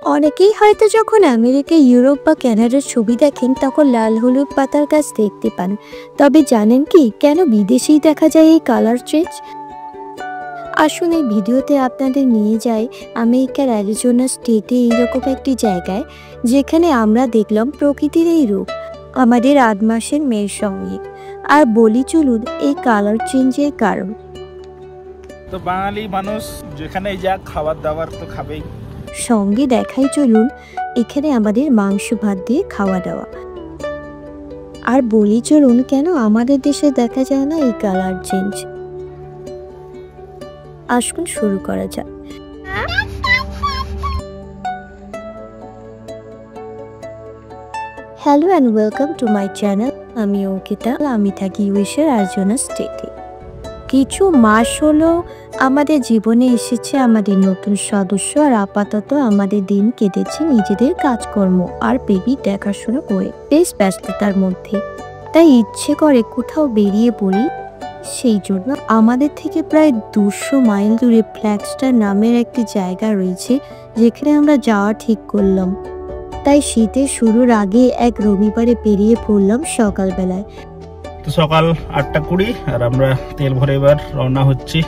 অনেকেই হয়তো যখন আমেরিকা, ইউরোপ বা কানাডার ছবি দেখেন তখন লাল হলুদ পাতার গাছ দেখতে পান। তবে জানেন কি কেন বিদেশেই দেখা যায় এই কালার চেঞ্জ? আসুন এই ভিডিওতে আপনাদের নিয়ে যাই আমেরিকার অ্যারিজোনা স্টেটে এইরকম একটি জায়গায়, যেখানে আমরা দেখলাম প্রকৃতির এই রূপ আমাদের ৮ মাসের মেয়ের সঙ্গে। আর বলি চলুন এই কালার চেঞ্জের কারণ। তো বাঙালি মানুষ যেখানে যাক খাবার দাবার তো খাবেই, সঙ্গে দেখাই চলুন এখানে আমাদের মাংস ভাত দিয়ে খাওয়া দাওয়া। আর বলি চলুন কেন আমাদের দেশে দেখা যায় না এই কালার চেঞ্জ। আসুন শুরু করা যাক। Hello and welcome to my channel. আমি অঙ্কিতা, আমি থাকি ইউএসের অ্যারিজোনা স্টেটে। কিছু মাস হলো আমাদের জীবনে এসেছে আমাদের নতুন সদস্য, আর আপাতত আমাদের দিন কেটেছে নিজেদের কাজকর্ম আর বেবি দেখাশোনা করে বেশ ব্যস্ততার মধ্যে। তাই ইচ্ছে করে কোথাও বেরিয়ে পড়ি। সেই জন্য আমাদের থেকে প্রায় 200 মাইল দূরে ফ্ল্যাগস্টার নামের একটি জায়গা রয়েছে, যেখানে আমরা যাওয়া ঠিক করলাম। তাই শীতের শুরুর আগে এক রবিবারে বেরিয়ে পড়লাম সকালবেলায়। তো সকাল 8:20 আর আমরা তেল ভরে এবার রওনা হচ্ছি।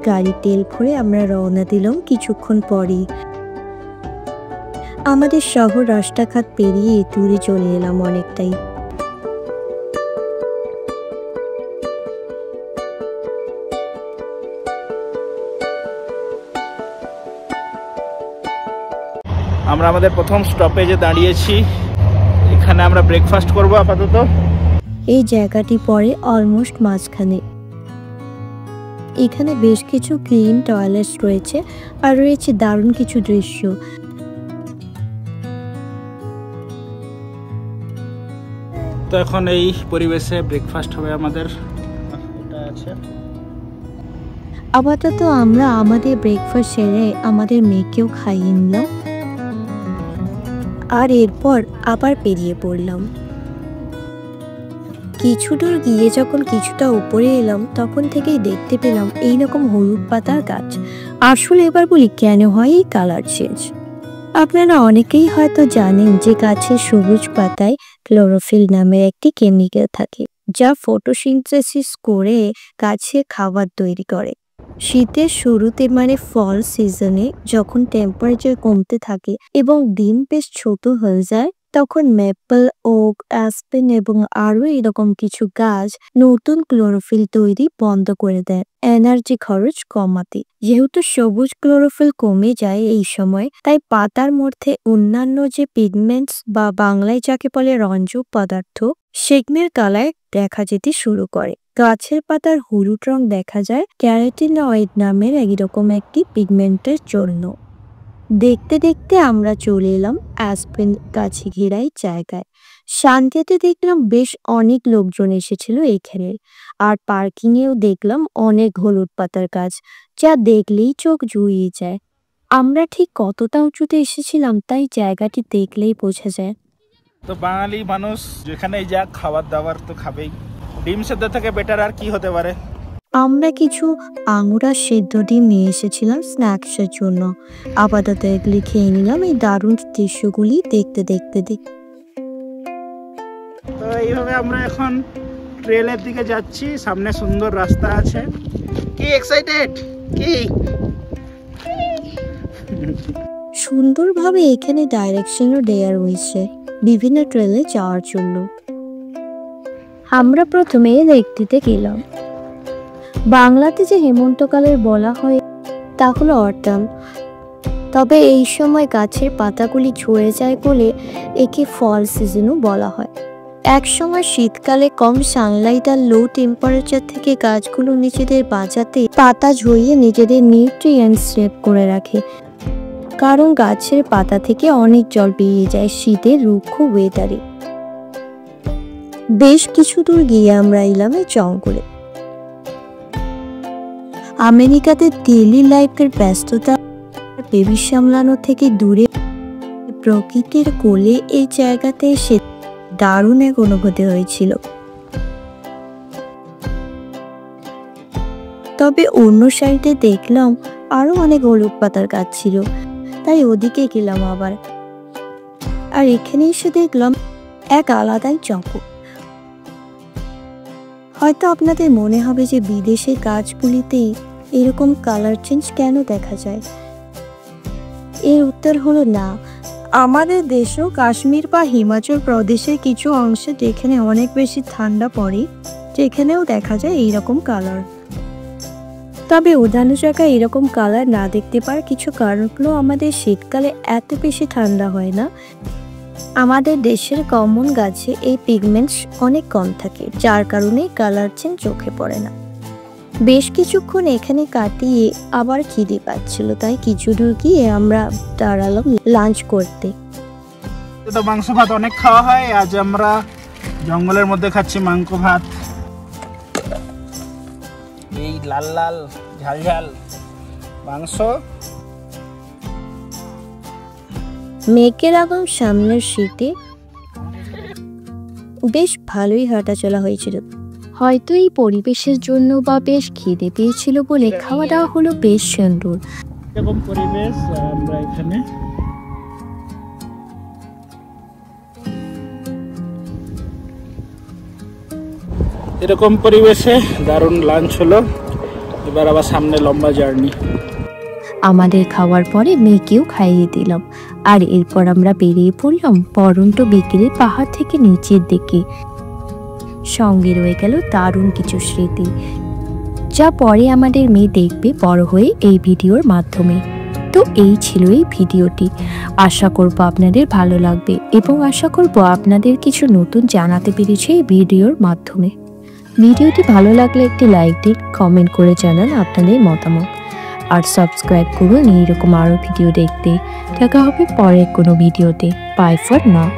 গাড়ি তেল ভরে আমরা রওনা দিলাম কিছুক্ষণ পরেই। আমাদের শহর রাস্তাঘাট পেরিয়ে দূরে চলে এলাম অনেকটাই। আমরা আমাদের প্রথম স্টপেজে দাঁড়িয়েছি। এখানে আমরা ব্রেকফাস্ট করব আপাতত। এই জায়গাটি পড়ে অলমোস্ট মাঝখানে। এখানে বেশ কিছু ক্লিন টয়লেটস রয়েছে আর রয়েছে দারুণ কিছু দৃশ্য। তো এখন এই পরিবেশে ব্রেকফাস্ট হবে আমাদের। এটা আছে। আপাতত আমরা আমাদের ব্রেকফাস্ট সেরে আমাদের মেয়েকেও খাইয়ে নিলাম, আর এরপর আবার বেরিয়ে পড়লাম। কিছু দূর গিয়ে যখন কিছুটা উপরে এলাম তখন থেকেই দেখতে পেলাম এইরকম হলুদ পাতার গাছ। আসলে এবার বলি কেন হয় এই কালার চেঞ্জ। আপনারা অনেকেই হয়তো জানেন যে গাছের সবুজ পাতায় ক্লোরোফিল নামের একটি কেমিক্যাল থাকে, যা ফটোসিনথেসিস করে গাছে খাবার তৈরি করে। শীতের শুরুতে মানে ফল সিজনে যখন টেম্পারেচার কমতে থাকে এবং দিন বেশ ছোট হয়ে যায়, তখন ম্যাপল, ওক, অ্যাসপেন এবং আরো এরকম কিছু গাছ নতুন ক্লোরোফিল তৈরি বন্ধ করে দেয় এনার্জি খরচ কমাতে। যেহেতু সবুজ ক্লোরোফিল কমে যায় এই সময়, তাই পাতার মধ্যে অন্যান্য যে পিগমেন্টস বা বাংলায় যাকে বলে রঞ্জক পদার্থ, সেগুলোর কালার দেখা যেতে শুরু করে। গাছের পাতার হলুদ রং দেখা যায় ক্যারোটিনয়েড নামের এইরকম একটি পিগমেন্টের জন্য। দেখতে দেখতে আমরা চলে এলাম অ্যাসপেন গাছে ঘেরাই জায়গায়। শান্তিতে দেখলাম বেশ অনেক লোকজন এসেছিল এখানে, আর পার্কিং এও দেখলাম অনেক হলুদ পাতার গাছ, যা দেখলেই চোখ জুড়িয়ে যায়। আমরা ঠিক কতটা উঁচুতে এসেছিলাম তাই জায়গাটি দেখলেই বোঝা যায়। তো বাঙালি মানুষ যেখানে যাক খাবার দাবার তো খাবেই। ডিম সেদ্ধ থেকে বেটার আর কি হতে পারে। আমরা কিছু আঙুর আর সেদ্ধ ডিম নিয়ে এসেছিলাম স্ন্যাক্সের জন্য। আপাতত এগুলি খেয়ে নিলাম এই দারুণ দৃশ্যগুলি দেখতে দেখতে। তো এইভাবে আমরা এখন ট্রেলের দিকে যাচ্ছি। সামনে সুন্দর রাস্তা আছে। কি এক্সাইটেড? কি সুন্দরভাবে এখানে ডাইরেকশনও দেয়া রয়েছে বিভিন্ন ট্রেলে যাওয়ার জন্য। আমরা প্রথমে লেকটিতে গেলাম। বাংলাতে যে হেমন্তকালের বলা হয় তা হলো অটাম, তবে এই সময় গাছের পাতাগুলি ঝরে যায় বলে একে ফল সিজনও বলা হয়। এক সময় শীতকালে কম সানলাইট আর লো টেম্পারেচার থেকে গাছগুলো নিজেদের বাঁচাতে পাতা ঝরিয়ে নিজেদের নিউট্রিয়েন্টস সেভ করে রাখে, কারণ গাছের পাতা থেকে অনেক জল বেরিয়ে যায় শীতের রুক্ষ ওয়েদারে। বেশ কিছু দূর গিয়ে আমরা এলাম এই জঙ্গলে। আমেরিকাতে ডেইলি লাইফের ব্যস্ততা বেবি সামলানো থেকে দূরে প্রকৃতির কোলে এই জায়গাতে এসে দারুণ এক অনুভূতি হয়েছিল। তবে অন্য সাইডে দেখলাম আরো অনেক হলুদ পাতার গাছ ছিল, তাই ওদিকে গেলাম আবার। আর এখানে এসে দেখলাম এক আলাদাই চমক। হয়তো আপনাদের মনে হবে যে বিদেশের গাছগুলিতে এরকম কালার চেঞ্জ কেন দেখা যায়। এর উত্তর হলো না, আমাদের দেশেও কাশ্মীর বা হিমাচল প্রদেশের কিছু অংশে যেখানে অনেক বেশি ঠান্ডা পড়ে সেখানেও দেখা যায় এইরকম কালার। তবে অন্যান্য জায়গায় এরকম কালার না দেখতে পাওয়ার কিছু কারণ হলো আমাদের শীতকালে এত বেশি ঠান্ডা হয় না। আমাদের দেশের কমন গাছে এই পিগমেন্টস অনেক কম থাকে, যার কারণে কালার চেঞ্জ চোখে পড়ে না। বেশ কিছুক্ষণ এখানে কাটিয়ে আবার খিদে পাচ্ছিল, তাই কিছু দূর গিয়ে আমরা দাঁড়ালাম লাঞ্চ করতে। তো মাংস ভাত অনেক খাওয়া হয়, আজ আমরা জঙ্গলের মধ্যে খাচ্ছি মাংস ভাত। এই লাল লাল ঝাল ঝাল মাংস। মেঘের আগম সামনের শীতে বেশ ভালোই হাঁটাচলা হয়েছিল। হয়তো এই পরিবেশের জন্য বা বেশ খিদে পেয়েছিল বলে খাওয়া দাওয়া হলো বেশ সুন্দর। এরকম পরিবেশ আমরা এখানে এরকম পরিবেশে দারুণ লাঞ্চ হলো। এবার আবার সামনে লম্বা জার্নি। আমাদের খাওয়ার পরে মেয়েকেও খাইয়ে দিলাম, আর এরপর আমরা বেরিয়ে পড়লাম পরন্ত বিকেলে পাহাড় থেকে নিচের দিকে। সঙ্গে রয়ে গেল দারুণ কিছু স্মৃতি, যা পরে আমাদের মেয়ে দেখবে বড় হয়ে এই ভিডিওর মাধ্যমে। তো এই ছিল এই ভিডিওটি। আশা করব আপনাদের ভালো লাগবে এবং আশা করব আপনাদের কিছু নতুন জানাতে পেরেছে এই ভিডিওর মাধ্যমে। ভিডিওটি ভালো লাগলে একটি লাইক দিন, কমেন্ট করে জানান আপনাদের মতামত, আর সাবস্ক্রাইব করুন এইরকম আরও ভিডিও দেখতে। দেখা হবে পরের কোনো ভিডিওতে। Bye for now.